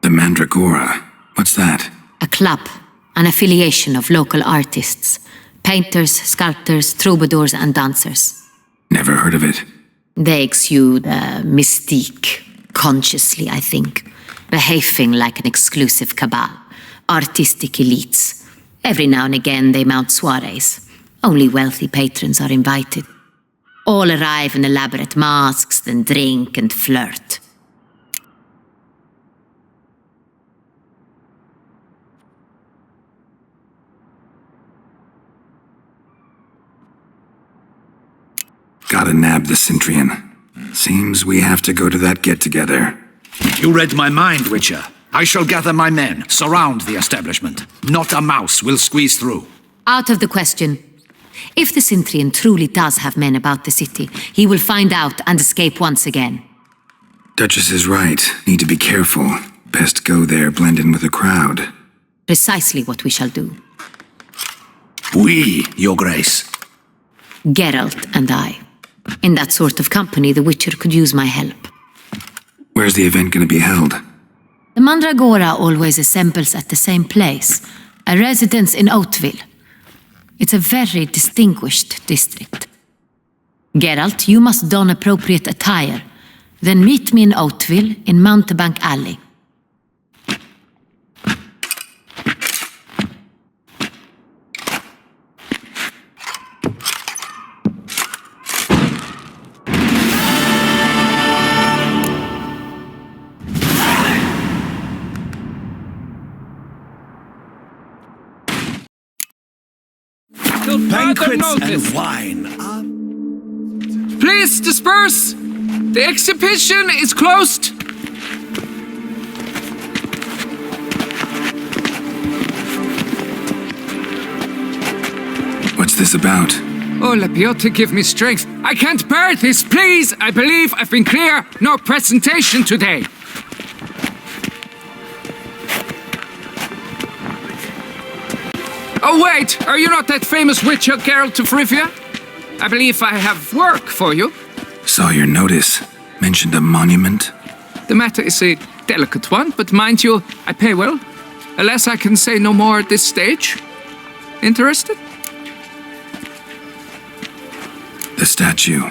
[SPEAKER 1] The Mandragora? What's that?
[SPEAKER 4] A club, an affiliation of local artists. Painters, sculptors, troubadours and dancers.
[SPEAKER 1] Never heard of it.
[SPEAKER 4] They exude a mystique, consciously, I think. Behaving like an exclusive cabal. Artistic elites. Every now and again they mount soirees. Only wealthy patrons are invited. All arrive in elaborate masks, then drink and flirt.
[SPEAKER 1] Gotta nab the Cintrian. Seems we have to go to that get-together.
[SPEAKER 3] You read my mind, Witcher. I shall gather my men, surround the establishment. Not a mouse will squeeze through.
[SPEAKER 4] Out of the question. If the Cintrian truly does have men about the city, he will find out and escape once again.
[SPEAKER 1] Duchess is right. Need to be careful. Best go there, blend in with the crowd.
[SPEAKER 4] Precisely what we shall do.
[SPEAKER 3] We, Your Grace.
[SPEAKER 4] Geralt and I. In that sort of company, the Witcher could use my help.
[SPEAKER 1] Where's the event gonna be held?
[SPEAKER 4] The Mandragora always assembles at the same place, a residence in Oatville. It's a very distinguished district. Geralt, you must don appropriate attire. Then meet me in Oatville in Mountebank Alley.
[SPEAKER 9] Banquets and wine.
[SPEAKER 10] Please disperse! The exhibition is closed!
[SPEAKER 1] What's this about?
[SPEAKER 9] Oh, Lepiota, give me strength. I can't bear this, please! I believe I've been clear. No presentation today. Oh, wait! Are you not that famous witcher, Geralt of Rivia? I believe I have work for you.
[SPEAKER 1] Saw your notice. Mentioned a monument.
[SPEAKER 9] The matter is a delicate one, but mind you, I pay well. Alas, I can say no more at this stage. Interested?
[SPEAKER 1] The statue.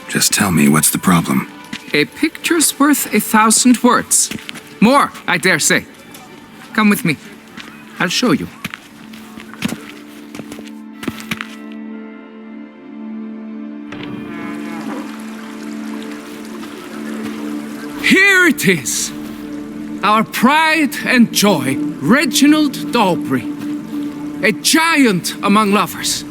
[SPEAKER 1] Just tell me, what's the problem?
[SPEAKER 9] A picture's worth 1,000 words. More, I dare say. Come with me. I'll show you. Here it is! Our pride and joy, Reginald d'Aubry. A giant among lovers.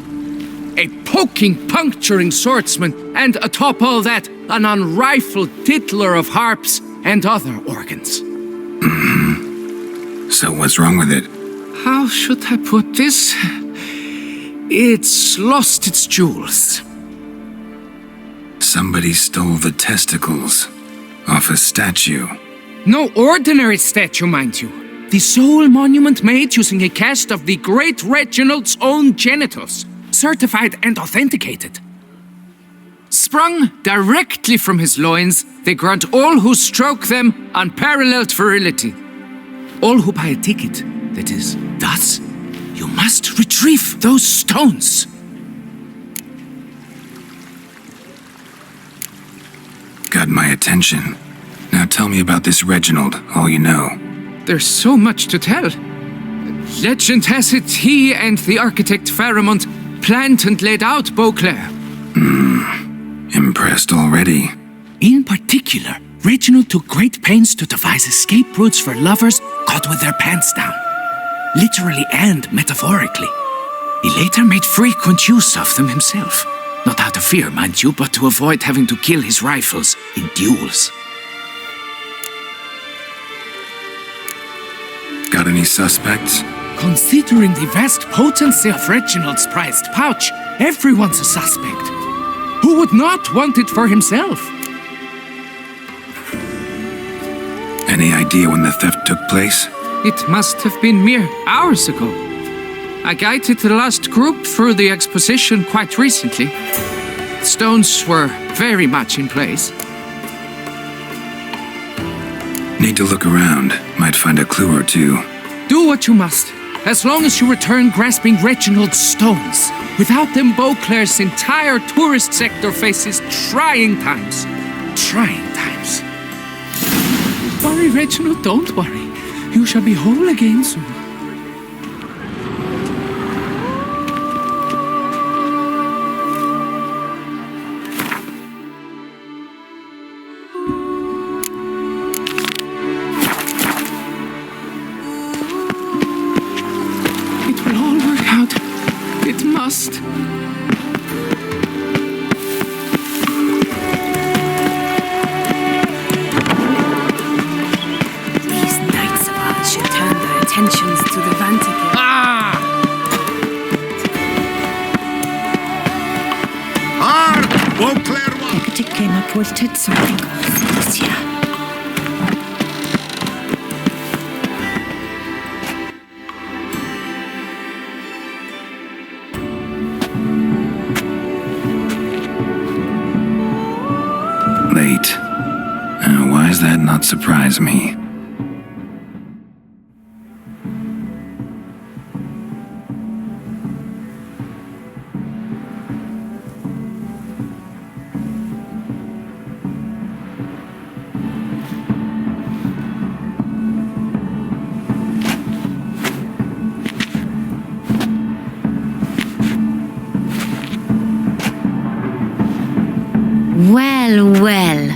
[SPEAKER 9] A poking, puncturing swordsman, and atop all that, an unrifled tittler of harps and other organs.
[SPEAKER 1] So what's wrong with it?
[SPEAKER 9] How should I put this? It's lost its jewels.
[SPEAKER 1] Somebody stole the testicles off a statue.
[SPEAKER 9] No ordinary statue, mind you. The sole monument made using a cast of the great Reginald's own genitals, certified and authenticated. Sprung directly from his loins, they grant all who stroke them unparalleled virility. All who buy a ticket, that is, thus, you must retrieve those stones.
[SPEAKER 1] Got my attention. Now tell me about this Reginald, all you know.
[SPEAKER 9] There's so much to tell. Legend has it he and the architect Pharamond planned and laid out Beauclair.
[SPEAKER 1] Impressed already.
[SPEAKER 9] In particular, Reginald took great pains to devise escape routes for lovers caught with their pants down. Literally and metaphorically. He later made frequent use of them himself. Not out of fear, mind you, but to avoid having to kill his rivals in duels.
[SPEAKER 1] Got any suspects?
[SPEAKER 9] Considering the vast potency of Reginald's prized pouch, everyone's a suspect. Who would not want it for himself?
[SPEAKER 1] Any idea when the theft took place?
[SPEAKER 9] It must have been mere hours ago. I guided the last group through the exposition quite recently. Stones were very much in place.
[SPEAKER 1] Need to look around. Might find a clue or two.
[SPEAKER 9] Do what you must, as long as you return grasping Reginald's stones. Without them, Beauclair's entire tourist sector faces trying times. Trying times. Don't worry, Reginald, don't worry. You shall be whole again soon. It will all work out. It must.
[SPEAKER 10] These knights of ours should turn their attentions to the banquet.
[SPEAKER 5] Beauclair
[SPEAKER 10] Hector came up with something this year.
[SPEAKER 1] Late. Why does that not surprise me?
[SPEAKER 4] Well, well.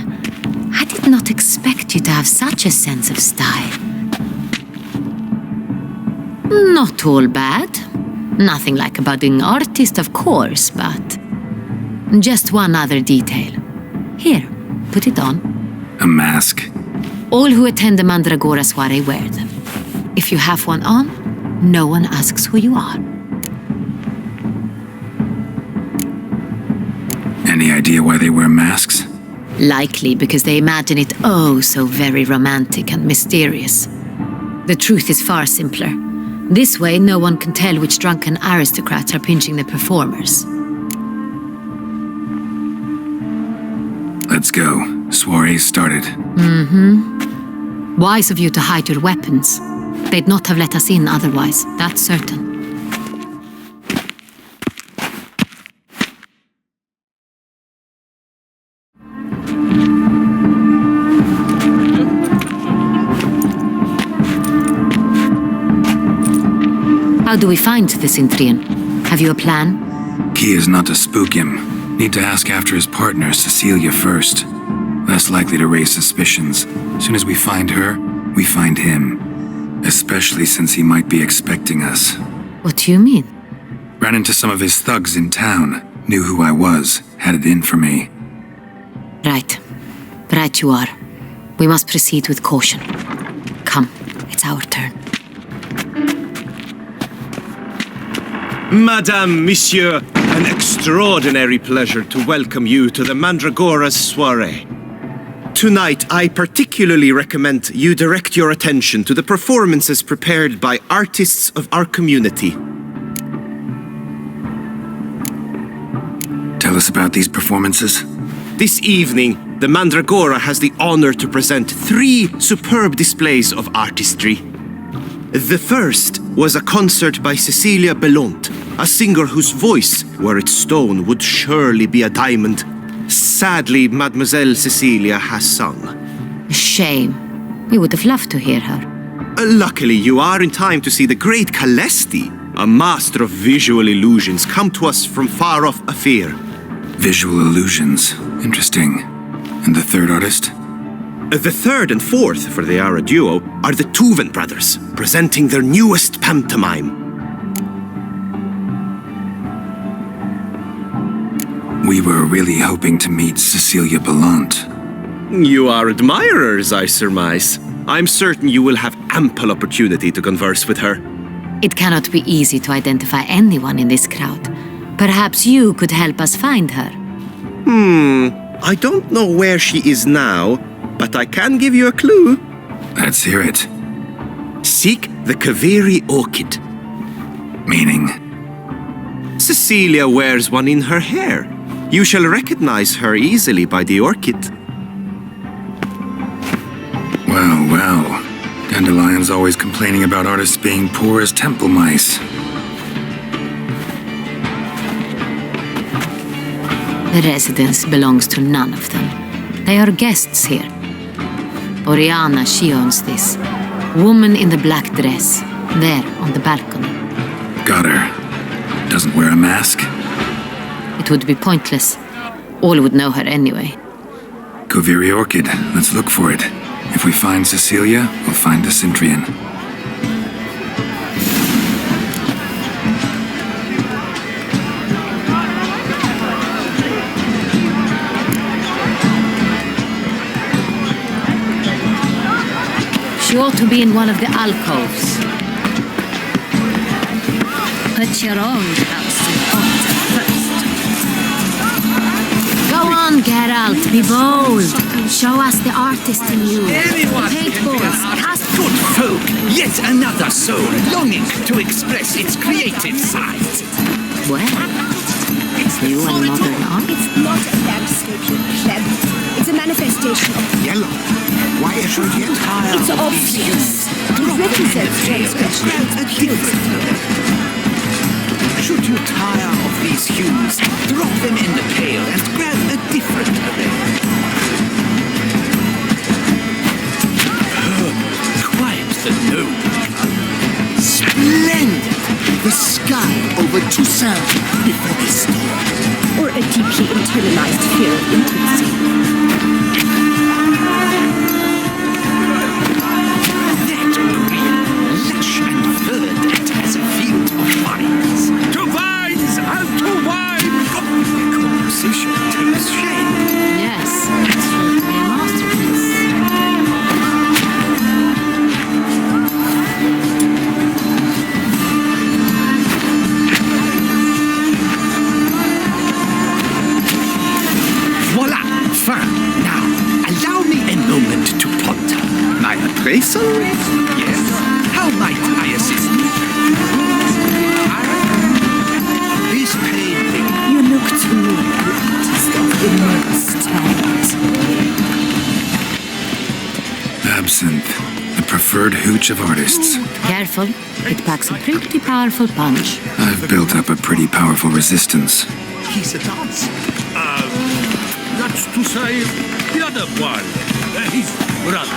[SPEAKER 4] I did not expect you to have such a sense of style. Not all bad. Nothing like a budding artist, of course, but... just one other detail. Here, put it on.
[SPEAKER 1] A mask?
[SPEAKER 4] All who attend the Mandragora soiree wear them. If you have one on, no one asks who you are.
[SPEAKER 1] Any idea why they wear masks?
[SPEAKER 4] Likely because they imagine it oh so very romantic and mysterious. The truth is far simpler. This way, no one can tell which drunken aristocrats are pinching the performers.
[SPEAKER 1] Let's go. Soiree's started.
[SPEAKER 4] Wise of you to hide your weapons. They'd not have let us in otherwise, that's certain. How do we find the Cintrian? Have you a plan?
[SPEAKER 1] Key is not to spook him. Need to ask after his partner, Cecilia, first. Less likely to raise suspicions. Soon as we find her, we find him. Especially since he might be expecting us.
[SPEAKER 4] What do you mean?
[SPEAKER 1] Ran into some of his thugs in town. Knew who I was. Had it in for me.
[SPEAKER 4] Right. Right you are. We must proceed with caution. Come, it's our turn.
[SPEAKER 11] Madame, Monsieur, an extraordinary pleasure to welcome you to the Mandragora's soiree. Tonight, I particularly recommend you direct your attention to the performances prepared by artists of our community.
[SPEAKER 1] Tell us about these performances.
[SPEAKER 11] This evening, the Mandragora has the honor to present 3 superb displays of artistry. The first was a concert by Cecilia Bellont, a singer whose voice, were it stone, would surely be a diamond. Sadly, Mademoiselle Cecilia has sung.
[SPEAKER 4] Shame. We would have loved to hear her.
[SPEAKER 11] Luckily, you are in time to see the great Calesti, a master of visual illusions, come to us from far off Afir.
[SPEAKER 1] Visual illusions. Interesting. And the third artist?
[SPEAKER 11] The third and fourth, for they are a duo, are the Tuven brothers, presenting their newest pantomime.
[SPEAKER 1] We were really hoping to meet Cecilia Bellont.
[SPEAKER 11] You are admirers, I surmise. I'm certain you will have ample opportunity to converse with her.
[SPEAKER 4] It cannot be easy to identify anyone in this crowd. Perhaps you could help us find her.
[SPEAKER 11] I don't know where she is now, but I can give you a clue.
[SPEAKER 1] Let's hear it.
[SPEAKER 11] Seek the Kaveri orchid.
[SPEAKER 1] Meaning?
[SPEAKER 11] Cecilia wears one in her hair. You shall recognize her easily by the orchid.
[SPEAKER 1] Well, well. Dandelion's always complaining about artists being poor as temple mice.
[SPEAKER 4] The residence belongs to none of them. They are guests here. Oriana, she owns this. Woman in the black dress, there on the balcony.
[SPEAKER 1] Got her. Doesn't wear a mask?
[SPEAKER 4] It would be pointless. All would know her anyway.
[SPEAKER 1] Kaveri orchid. Let's look for it. If we find Cecilia, we'll find the Cintrian.
[SPEAKER 4] She ought to be in one of the alcoves. Put your own house in order first. Go on, Geralt, be bold. Show us the artist in you. Paintballs, cast
[SPEAKER 3] Good folk, yet another soul longing to express its creative side.
[SPEAKER 4] well. You and modern art?
[SPEAKER 10] It's not a landscape, you pleb. It's a manifestation of...
[SPEAKER 5] Yellow. Why should you tire?
[SPEAKER 10] It's obvious. It represents transgression.
[SPEAKER 3] Should you tire of these hues, drop them in the pail and grab a different array. Quite the noble color. Splendid! The sky over Toussaint before the storm.
[SPEAKER 10] Or a deeply internalized fear of intimacy.
[SPEAKER 3] That green, lush and verdant as a field of vines. To vines and to wine! The composition takes shape.
[SPEAKER 4] Yes, it's certainly a masterpiece.
[SPEAKER 1] preferred hooch of artists.
[SPEAKER 4] Careful, it packs a pretty powerful punch.
[SPEAKER 1] I've built up a pretty powerful resistance.
[SPEAKER 8] He's a dance.
[SPEAKER 3] That's to say, the other one. His brother.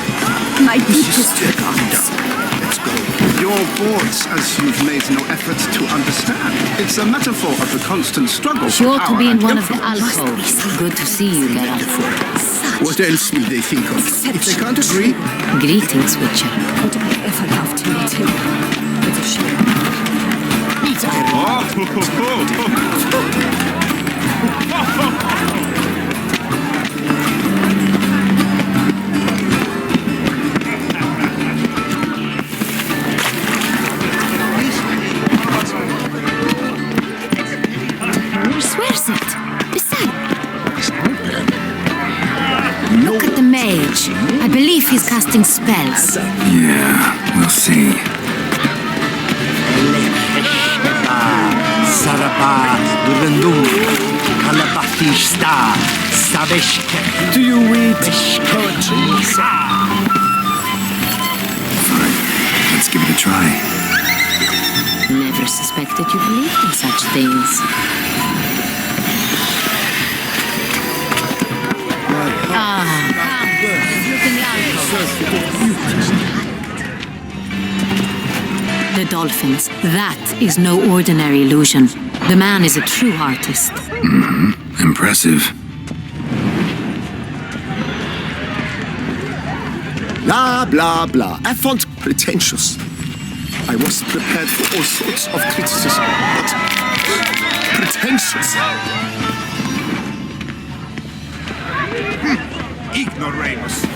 [SPEAKER 10] My deepest regards.
[SPEAKER 8] Let's go.
[SPEAKER 12] Your boards, as you've made no effort to understand. It's a metaphor of the constant struggle for
[SPEAKER 4] Sure to
[SPEAKER 12] power
[SPEAKER 4] be in
[SPEAKER 12] and
[SPEAKER 4] one of the
[SPEAKER 12] influence.
[SPEAKER 4] alcoves. Good to see you, Geralt.
[SPEAKER 8] What else will they think of? If they can't agree,
[SPEAKER 4] Greetings, Witcher.
[SPEAKER 10] Would I ever love to meet him? It's a shame.
[SPEAKER 4] Who swears it? Beside. Look at the mage. I believe he's casting spells.
[SPEAKER 1] Yeah, we'll see.
[SPEAKER 3] Do you read poetry?
[SPEAKER 1] Fine, let's give it a try.
[SPEAKER 4] Never suspected you believed in such things. The dolphins. That is no ordinary illusion. The man is a true artist.
[SPEAKER 1] Impressive.
[SPEAKER 2] Blah, blah, blah. Affront pretentious. I was prepared for all sorts of criticism, but pretentious.
[SPEAKER 5] Ignoramus.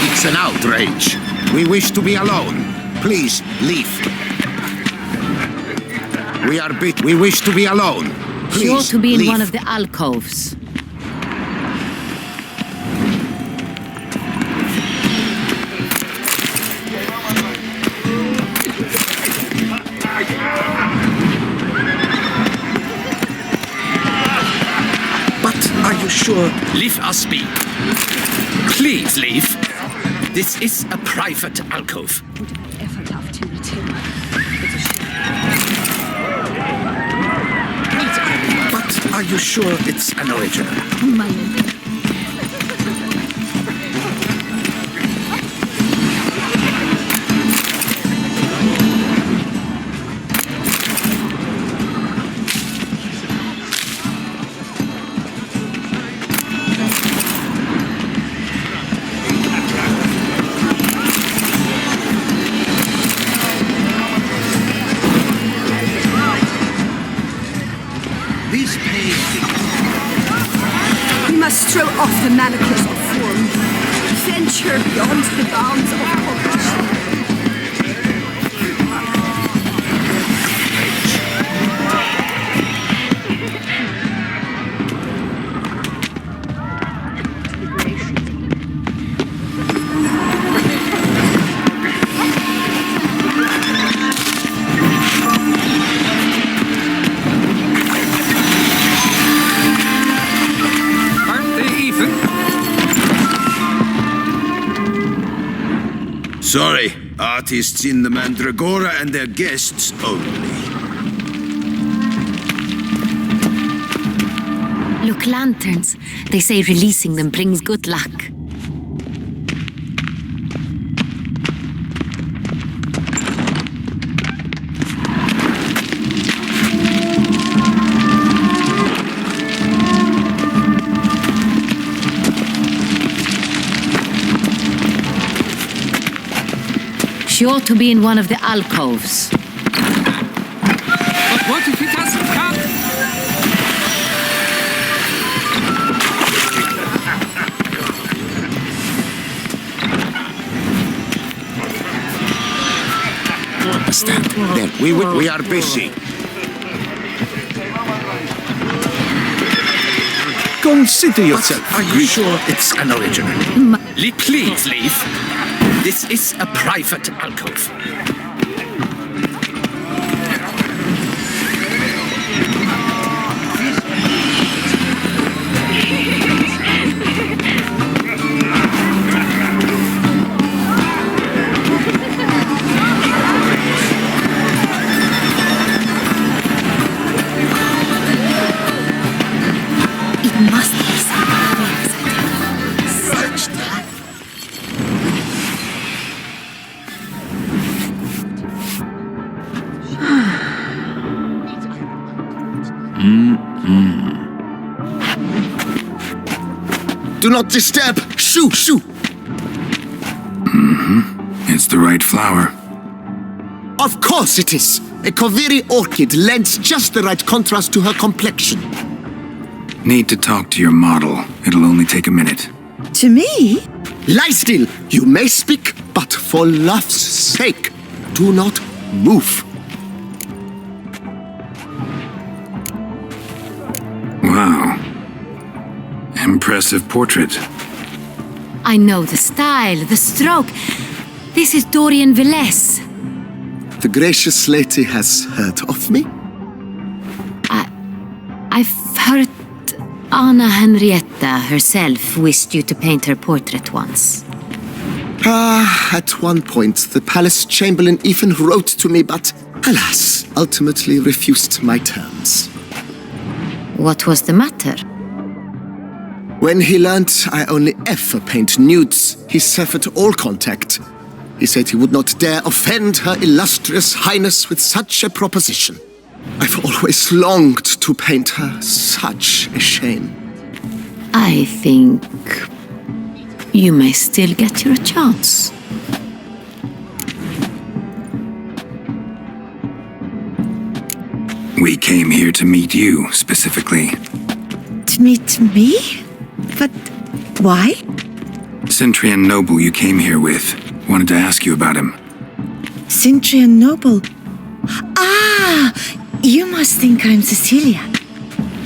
[SPEAKER 5] It's an outrage. We wish to be alone. Please, leave. We wish to be alone. Please,
[SPEAKER 4] Sure to be in
[SPEAKER 5] leave.
[SPEAKER 4] one of the alcoves.
[SPEAKER 2] But are you sure?
[SPEAKER 3] Leave us be. Please leave. This is a private alcove.
[SPEAKER 10] Ever love to meet him? It's a shame.
[SPEAKER 2] But are you sure it's an original?
[SPEAKER 10] We must throw off the manacles of form. Venture beyond the bounds of cognition.
[SPEAKER 9] Aren't they even?
[SPEAKER 5] Sorry, artists in the Mandragora and their guests only.
[SPEAKER 4] Look, lanterns. They say releasing them brings good luck. Sure to be in one of the alcoves.
[SPEAKER 9] But what if it doesn't come?
[SPEAKER 5] Stand there. We are busy.
[SPEAKER 3] Consider yourself.
[SPEAKER 2] Are you sure it's an original?
[SPEAKER 3] Please leave. This is a private alcove.
[SPEAKER 2] Do not disturb! Shoo, shoo!
[SPEAKER 1] It's the right flower.
[SPEAKER 2] Of course it is! A Koviri orchid lends just the right contrast to her complexion.
[SPEAKER 1] Need to talk to your model. It'll only take a minute.
[SPEAKER 10] To me?
[SPEAKER 2] Lie still! You may speak, but for love's sake, do not move.
[SPEAKER 1] Wow. Impressive portrait.
[SPEAKER 4] I know the style, the stroke. This is Dorian Villesse.
[SPEAKER 2] The gracious lady has heard of me?
[SPEAKER 4] I've heard Anna Henrietta herself wished you to paint her portrait once.
[SPEAKER 2] At one point, the palace chamberlain even wrote to me, but alas, ultimately refused my terms.
[SPEAKER 4] What was the matter?
[SPEAKER 2] When he learned I only ever paint nudes, he severed all contact. He said he would not dare offend her illustrious highness with such a proposition. I've always longed to paint her. Such a shame.
[SPEAKER 4] I think you may still get your chance.
[SPEAKER 1] We came here to meet you, specifically.
[SPEAKER 10] To meet me? But why?
[SPEAKER 1] Centrian noble you came here with. Wanted to ask you about him.
[SPEAKER 10] Centrian noble. Ah! You must think I'm Cecilia.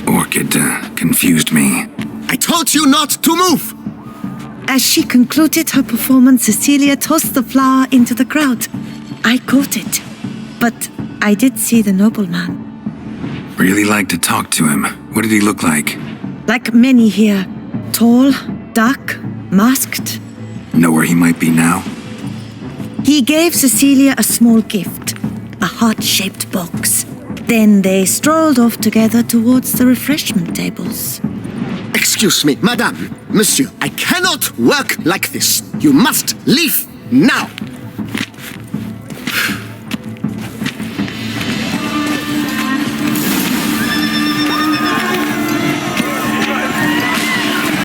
[SPEAKER 1] Orchid confused me.
[SPEAKER 2] I told you not to move!
[SPEAKER 10] As she concluded her performance, Cecilia tossed the flower into the crowd. I caught it. But I did see the nobleman.
[SPEAKER 1] Really like to talk to him. What did he look like?
[SPEAKER 10] Like many here. Tall, dark, masked.
[SPEAKER 1] Know where he might be now?
[SPEAKER 10] He gave Cecilia a small gift, a heart-shaped box. Then they strolled off together towards the refreshment tables.
[SPEAKER 2] Excuse me, madame, monsieur, I cannot work like this. You must leave now.